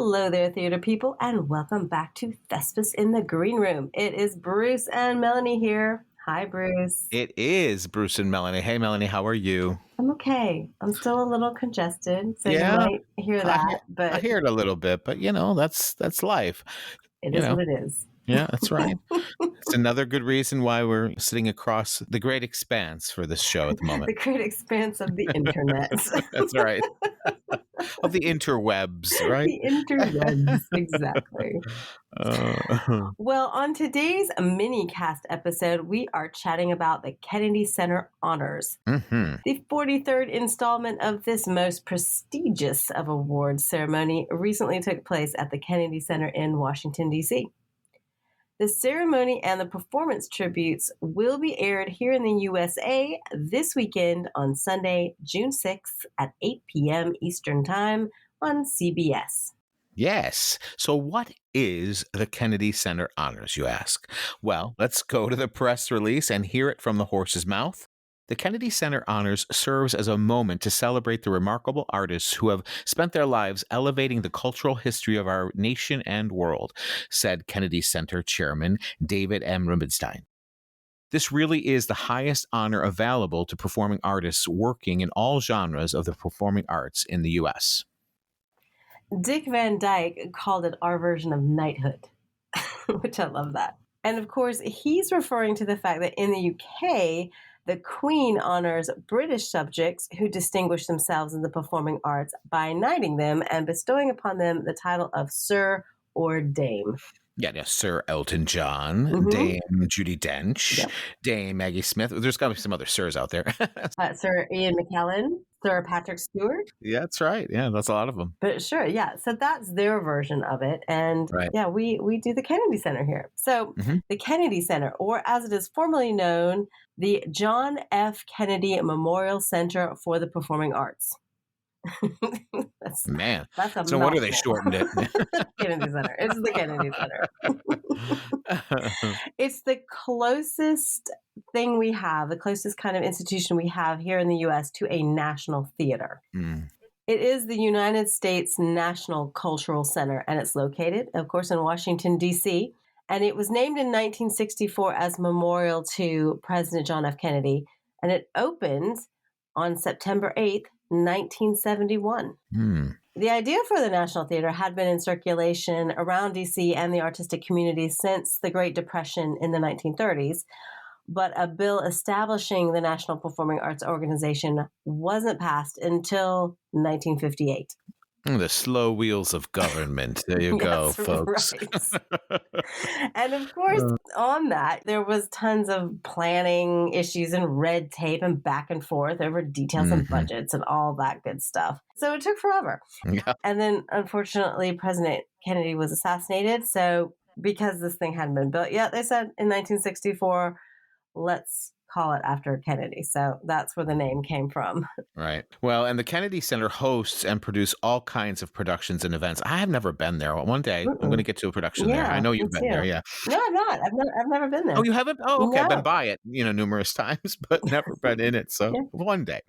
Hello there, theater people, and welcome back to Thespis in the Green Room. It is Bruce and Melanie here. Hi, Bruce. It is Bruce and Melanie. Hey, Melanie, how are you? I'm okay. I'm still a little congested, so Yeah, you might hear that, I but hear it a little bit, but that's life. it You is know, what it is. yeah, that's right. It's another good reason why we're sitting across the great expanse for this show at the moment. The great expanse of the internet. That's right. Of the interwebs, right? The interwebs, exactly. Uh, Well, on today's mini cast episode, we are chatting about the Kennedy Center Honors. mhm. The 43rd installment of this most prestigious of awards ceremony recently took place at the Kennedy Center in Washington, D.C. The ceremony and the performance tributes will be aired here in the USA this weekend on Sunday, June 6th at 8 p.m. Eastern Time on CBS. Yes. So what is the Kennedy Center Honors, you ask? Well, let's go to the press release and hear it from the horse's mouth. The Kennedy Center Honors serves as a moment to celebrate the remarkable artists who have spent their lives elevating the cultural history of our nation and world, said Kennedy Center Chairman David M. Rubenstein. This really is the highest honor available to performing artists working in all genres of the performing arts in the U.S. Dick Van Dyke called it our version of knighthood, which I love that. And of course, he's referring to the fact that in the UK, the Queen honors British subjects who distinguish themselves in the performing arts by knighting them and bestowing upon them the title of Sir or Dame. Yeah, Sir Elton John, Mhm. Dame Judi Dench, Yep. Dame Maggie Smith. There's got to be some other Sirs out there. Sir Ian McKellen, Sir Patrick Stewart. Yeah, that's right. Yeah, that's a lot of them. But sure, yeah. So that's their version of it. And Right. yeah, we do the Kennedy Center here. So Mhm. the Kennedy Center, or as it is formally known, the John F. Kennedy Memorial Center for the Performing Arts. Man. That's a So what are they mouthful. shortened it? Kennedy Center. It's the Kennedy Center. It's the closest thing we have, the closest kind of institution we have here in the U.S. to a national theater. Mm. It is the United States National Cultural Center, and it's located, of course, in Washington, D.C., and it was named in 1964 as memorial to President John F. Kennedy, and it opened on September 8th, 1971. Mm. The idea for the National Theater had been in circulation around D.C. and the artistic community since the Great Depression in the 1930s, but a bill establishing the National Performing Arts Organization wasn't passed until 1958. The slow wheels of government. There you go, folks. Right. And of course, on that, there was tons of planning issues and red tape and back and forth over details and budgets and all that good stuff. So it took forever. Yeah. And then, unfortunately, President Kennedy was assassinated. So because this thing hadn't been built yet, they said in 1964, let's call it after Kennedy. So that's where the name came from. Right. Well, and the Kennedy Center hosts and produce all kinds of productions and events. I have never been there. One day I'm going to get to a production there. I know you've been there. Yeah. No, I'm not. I've never been there. Oh, you haven't? Oh, okay. I've been No. by it, numerous times, but never been in it. So Yeah. one day.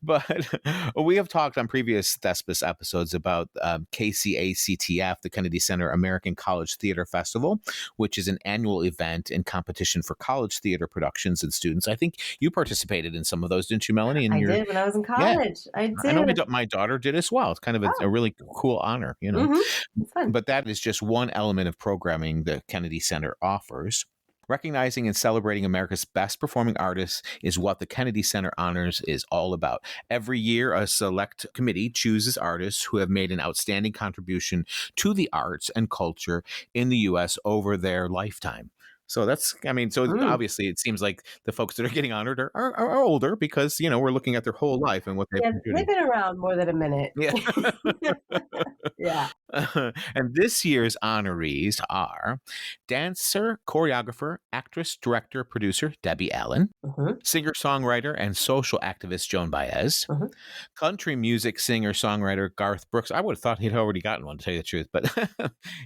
But we have talked on previous Thespis episodes about KCACTF, the Kennedy Center American College Theater Festival, which is an annual event and competition for college theater productions and students. I think you participated in some of those, didn't you, Melanie? I did when I was in college. Yeah. I did. I know my daughter did as well. It's kind of a really cool honor, It's fun. But that is just one element of programming the Kennedy Center offers. Recognizing and celebrating America's best performing artists is what the Kennedy Center Honors is all about. Every year, a select committee chooses artists who have made an outstanding contribution to the arts and culture in the U.S. over their lifetime. So obviously it seems like the folks that are getting honored are older because, we're looking at their whole life and what they've been doing. They've been around more than a minute. Yeah. Yeah. And this year's honorees are dancer, choreographer, actress, director, producer Debbie Allen, singer-songwriter and social activist Joan Baez, country music singer-songwriter Garth Brooks. I would have thought he'd already gotten one, to tell you the truth, but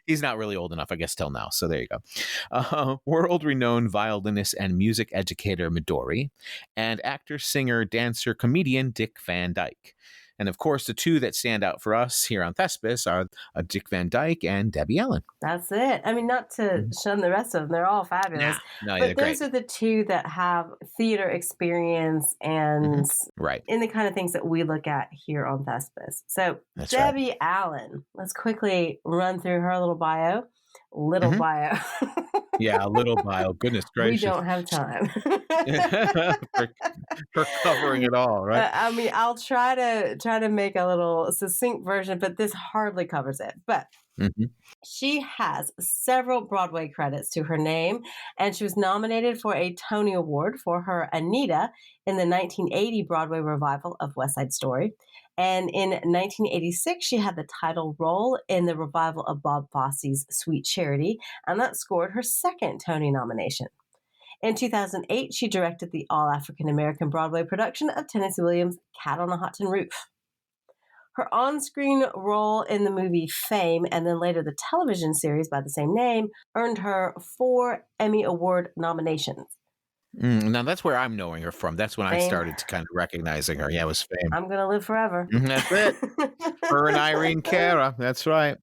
he's not really old enough, I guess, till now. So there you go. World-renowned violinist and music educator Midori, and actor, singer, dancer, comedian Dick Van Dyke. And of course, the two that stand out for us here on Thespis are Dick Van Dyke and Debbie Allen. That's it. I mean, not to shun the rest of them. They're all fabulous. No, but they're those great. are the two that have theater experience and Right. in the kind of things that we look at here on Thespis. So That's Debbie Allen, let's quickly run through her little bio. Bio. Yeah, a little bio. Goodness gracious. We don't have time. for covering it all, right? I mean, I'll try to make a little succinct version, but this hardly covers it. But she has several Broadway credits to her name, and she was nominated for a Tony Award for her Anita in the 1980 Broadway revival of West Side Story. And in 1986, she had the title role in the revival of Bob Fosse's Sweet Charity, and that scored her second Tony nomination. In 2008, she directed the all-African-American Broadway production of Tennessee Williams' Cat on a Hot Tin Roof. Her on-screen role in the movie Fame, and then later the television series by the same name, earned her 4 Emmy Award nominations. Now, that's where I'm knowing her from. That's when I started to kind of recognizing her. Yeah, it was Fame. I'm going to live forever. That's it. Her and Irene Cara. That's right.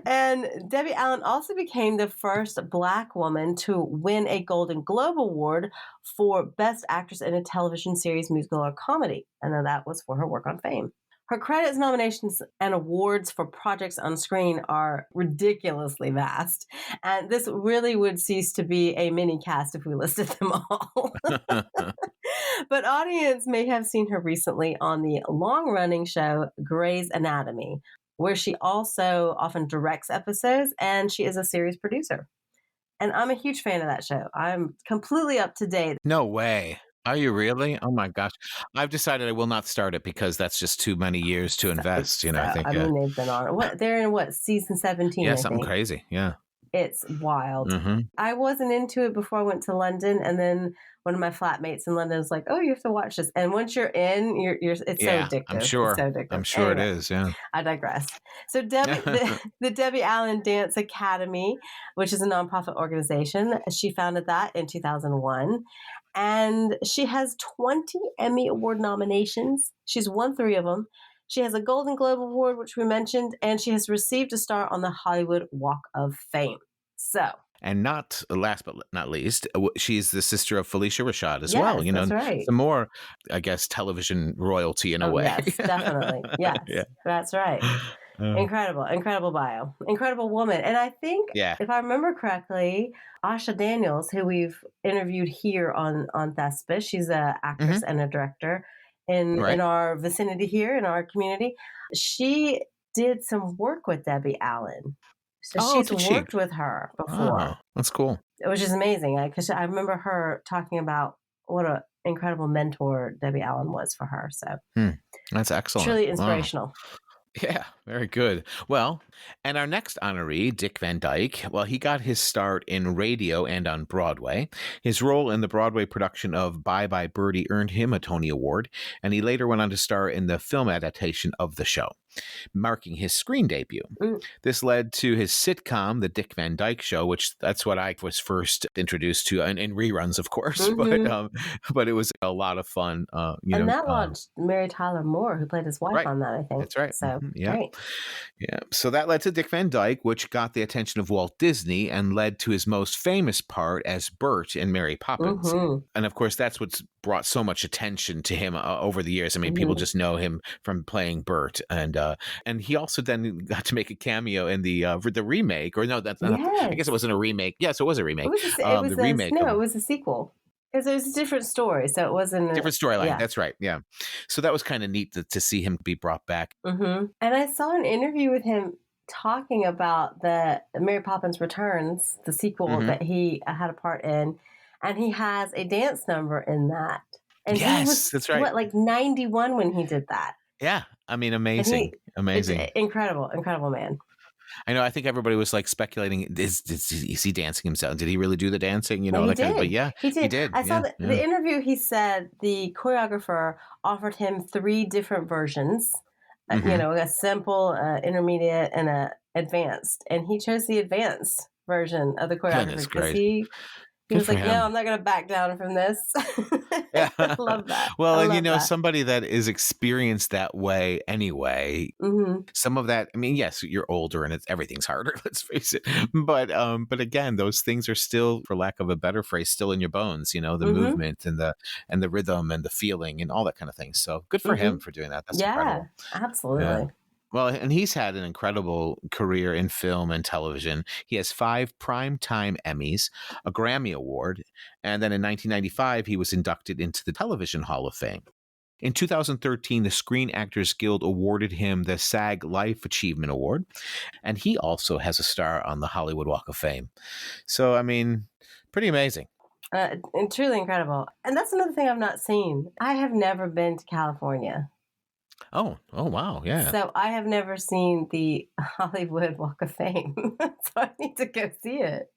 And Debbie Allen also became the first Black woman to win a Golden Globe Award for Best Actress in a Television Series, Musical, or Comedy. And then that was for her work on Fame. Her credits, nominations, and awards for projects on screen are ridiculously vast. And this really would cease to be a mini cast if we listed them all. But audience may have seen her recently on the long-running show Grey's Anatomy, where she also often directs episodes, and she is a series producer. And I'm a huge fan of that show. I'm completely up to date. No way. Are you really? Oh my gosh. I've decided I will not start it because that's just too many years to invest. I think. I mean, they've been on they're in season 17. Yeah, I something think. Crazy. Yeah. It's wild. I wasn't into it before I went to London, and then one of my flatmates in London was like, "Oh, you have to watch this." And once you're in, it's so addictive. I'm sure. It's so addictive. I'm sure anyway, it is. Yeah. I digress. So the Debbie Allen Dance Academy, which is a nonprofit organization, she founded that in 2001. And she has 20 Emmy Award nominations. She's won 3 of them. She has a Golden Globe Award, which we mentioned, and she has received a star on the Hollywood Walk of Fame. So. And not last but not least, she's the sister of Felicia Rashad as well. That's right. Some more, I guess, television royalty in a way. Yes, definitely. Yes, yeah. That's right. Incredible bio. Incredible woman. And I think, if I remember correctly, Asha Daniels, who we've interviewed here on Thespis, she's an actress and a director in our vicinity here, in our community. She did some work with Debbie Allen. So she's worked with her before. Oh, that's cool. Which is amazing, because I remember her talking about what an incredible mentor Debbie Allen was for her. So that's excellent. Truly inspirational. Wow. Yeah, very good. Well, and our next honoree, Dick Van Dyke, well, he got his start in radio and on Broadway. His role in the Broadway production of Bye Bye Birdie earned him a Tony Award, and he later went on to star in the film adaptation of the show, marking his screen debut. This led to his sitcom, The Dick Van Dyke Show, which that's what I was first introduced to, in reruns, of course, but it was a lot of fun. And that launched Mary Tyler Moore, who played his wife on that, I think. That's right. So, great. Yeah. So that led to Dick Van Dyke, which got the attention of Walt Disney and led to his most famous part as Bert in Mary Poppins. And of course, that's what's brought so much attention to him over the years. I mean, people just know him from playing Bert, and he also then got to make a cameo in the remake, or no, that's not. I guess it wasn't a remake. Yes, it was a remake. The remake. No, it was a sequel. Because it was a different story, so it wasn't different storyline. Yeah. That's right. Yeah, so that was kind of neat to see him be brought back. And I saw an interview with him talking about the Mary Poppins Returns, the sequel that he had a part in, and he has a dance number in that. And he was, that's right. Like 91 when he did that. Yeah, I mean, amazing. Incredible man. I know. I think everybody was like speculating: is he dancing himself? Did he really do the dancing? He did. But yeah, he did. I saw the interview. He said the choreographer offered him 3 different versions. A simple, intermediate, and a advanced, and he chose the advanced version of the choreography because He Good was for like, "No, I'm him. not gonna back down from this." Yeah. I love that. I Well, and love that. somebody that is experienced that way anyway, Mhm. some of that, I mean, yes, you're older and everything's harder, let's face it. But again, those things are still, for lack of a better phrase, still in your bones, the Mhm. movement and the rhythm and the feeling and all that kind of thing. So good for him Mhm. for doing that. That's Yeah, incredible. Yeah. absolutely. Well, and he's had an incredible career in film and television. He has 5 Primetime Emmys, a Grammy Award, and then in 1995, he was inducted into the Television Hall of Fame. In 2013, the Screen Actors Guild awarded him the SAG Life Achievement Award, and he also has a star on the Hollywood Walk of Fame. So, I mean, pretty amazing. And truly incredible. And that's another thing I've not seen. I have never been to California. Oh, wow, yeah. So I have never seen the Hollywood Walk of Fame. So I need to go see it.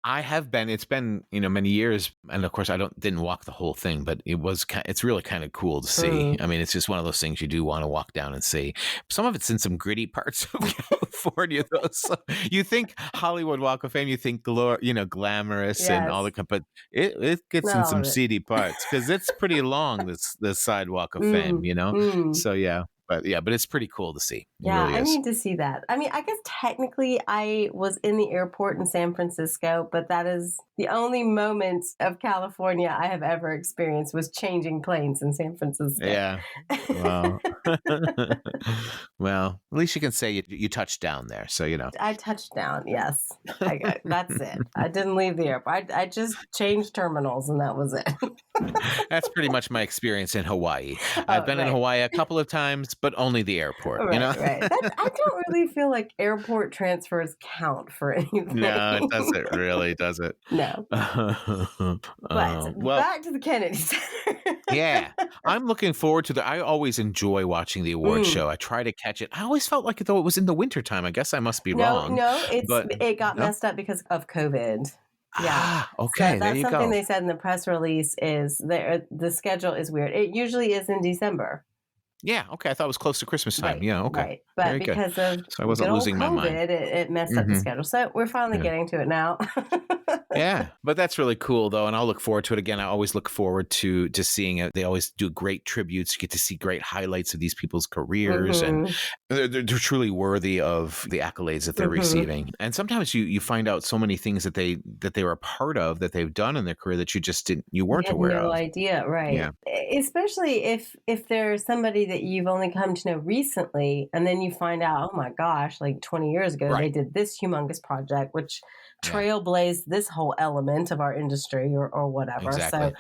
I have been. It's been many years, and of course I didn't walk the whole thing, but it's really kind of cool to see. Mm. I mean, it's just one of those things you do want to walk down and see. Some of it's in some gritty parts of California, though. So you think Hollywood Walk of Fame, you think glamorous and all Yes. the, but it gets Not in all some of it. seedy parts because it's pretty long. This sidewalk of fame, Mm. Mm. So yeah, but it's pretty cool to see. It Yeah, really I is. need to see that. I mean, I guess technically I was in the airport in San Francisco, but that is the only moment of California I have ever experienced was changing planes in San Francisco. Yeah. Well, well, at least you can say you touched down there, so I touched down, yes. That's it. I didn't leave the airport. I just changed terminals and that was it. That's pretty much my experience in Hawaii. I've Oh, been in right. Hawaii a couple of times, but only the airport. Right, right. I don't really feel like airport transfers count for No, it anything. doesn't really, does it? No. But Well, back to the Kennedy Center. yeah, I'm looking forward to I always enjoy watching the award Mm. show. I try to catch it. I always felt like though it was in the wintertime. I guess I must be No, wrong, no, but it got no. messed up because of COVID. Yeah. So Okay, there that's you something go. they said in the press release is the schedule is weird. It usually is in December. Yeah, okay. I thought it was close to Christmas time. Right, Yeah, okay. right. But Very good. because of So I good wasn't old losing my mind. COVID, it messed up the Hmm. schedule. So we're finally Yeah. getting to it now. Yeah, but that's really cool though, and I'll look forward to it again. I always look forward to seeing it. They always do great tributes. You get to see great highlights of these people's careers, and Mhm, they're truly worthy of the accolades that they're mhm. receiving. And sometimes you find out so many things that they were a part of that they've done in their career that you You weren't had aware no of. idea, right. Yeah, Especially if there's somebody that you've only come to know recently, and then you find out, "Oh my gosh, like 20 years ago, they right. did this humongous project, which Yeah, trailblazed this whole element of our industry," or whatever. So exactly.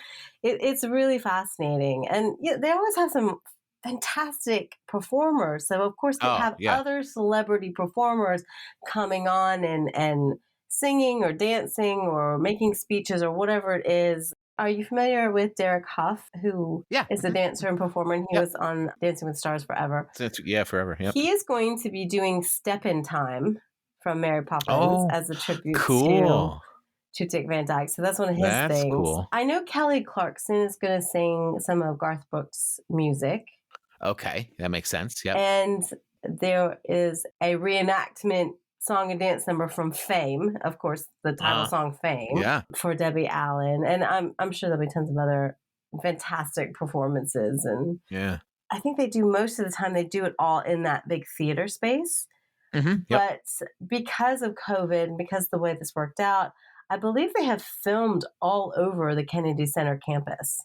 it's really fascinating. And yeah, they always have some fantastic performers. So of course they Oh have yeah. other celebrity performers coming on and singing or dancing or making speeches or whatever it is. Are you familiar with Derek Huff, who Yeah. is a dancer and performer, and he Yep. was on Dancing with Stars Forever? Yeah, forever. Yep. He is going to be doing Step in Time from Mary Poppins Oh, as a tribute cool. to Dick Van Dyke. So that's one of his That's things. cool. I know Kelly Clarkson is going to sing some of Garth Brooks' music, Okay, that makes sense. Yep. and there is a reenactment song and dance number from Fame, of course, the title Uh, song Fame yeah. for Debbie Allen, and I'm sure there'll be tons of other fantastic performances. And Yeah. I think they do most of the time they do it all in that big theater space. Yep. But because of COVID and because of the way this worked out, I believe they have filmed all over the Kennedy Center campus.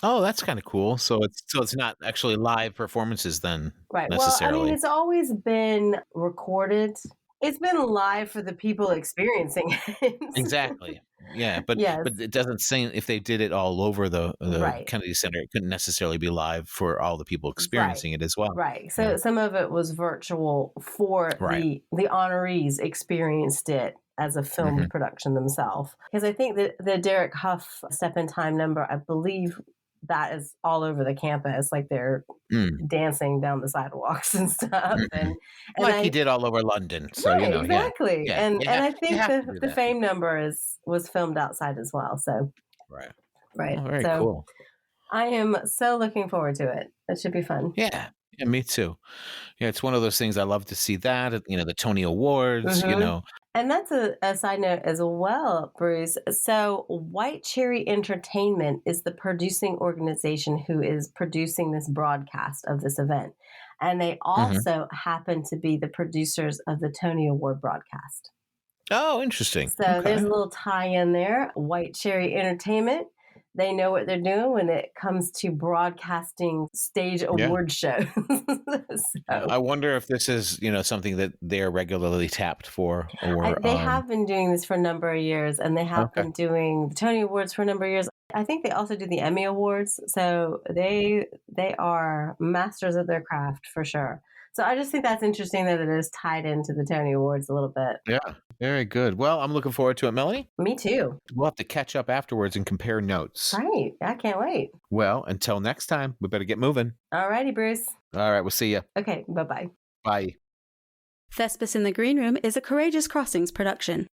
Oh, that's kind of cool. So it's not actually live performances then Right. Well, I mean, necessarily. it's always been recorded. It's been live for the people experiencing it. Exactly. Yeah, but Yes. it doesn't say if they did it all over the Right. Kennedy Center, it couldn't necessarily be live for all the people Right. experiencing it as well. Right. Yeah. So some of it was virtual for Right. the honorees experienced it as a filmed Hmm. production themselves. Because I think that the Derek Huff Step in Time number, I believe that is all over the campus. Like they're Mm. dancing down the sidewalks and stuff. Hmm. And Like he I did all over London. So, right, yeah. exactly. Yeah. And I You think have to do the that. Fame number was filmed outside as well. So Right. right. Oh, very So cool. I am so looking forward to it. It should be fun. Yeah. Yeah, me too. Yeah, it's one of those things I love to see that, the Tony Awards, Hmm. And that's a side note as well, Bruce. So, White Cherry Entertainment is the producing organization who is producing this broadcast of this event. And they Hmm. also happen to be the producers of the Tony Award broadcast. Oh, interesting. So there's Okay. a little tie in there. White Cherry Entertainment, they know what they're doing when it comes to broadcasting stage Yeah. award shows. I So wonder if this is, something that they're regularly tapped for, or they have been doing this for a number of years, and they have okay. been doing the Tony Awards for a number of years. I think they also do the Emmy Awards, so they are masters of their craft for sure. So I just think that's interesting that it is tied into the Tony Awards a little bit. Yeah. Very good. Well, I'm looking forward to it, Melanie. Me too. We'll have to catch up afterwards and compare notes. Right. I can't wait. Well, until next time, we better get moving. All righty, Bruce. All right, we'll see you. Okay. Bye bye. Bye. Thespis in the Green Room is a Courageous Crossings production.